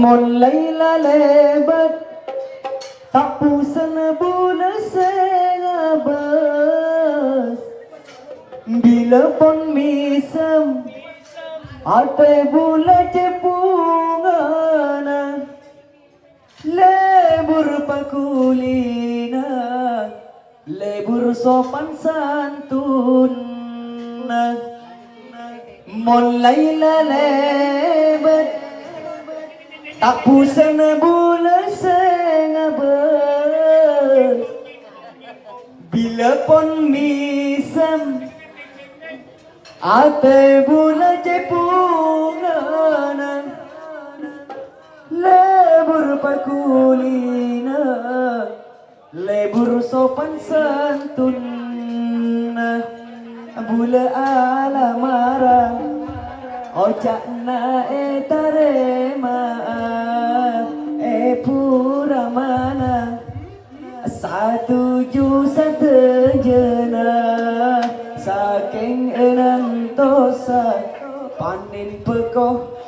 Mulai lebat tak pusan bula segabas bila pon misam ate bula cepungana lebur pakulina lebur sopan santun mulai lebat tak pusan bula segabas bila pon misam ate bula cepungana lebur pakulina lebur sopan santun bula alamara ojak na tarema pura mana satuju satejana saking enang tosa panin pekoh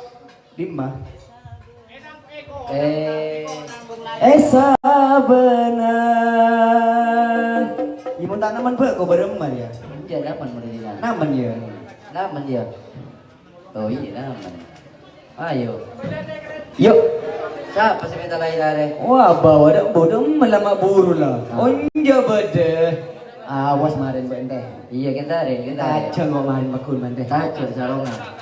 lima sabana imun tanaman pekoh beremar ya Iya naman mo rin yan. naman ya Naman yun. Oh iya naman. Ayo. yuk Siapa sih minta lagi dari? wah bawa dak bodoh melama buru lah onja bade awas marin bende Iya kita rin. kacang kok marin bakul bende Kacau salongan.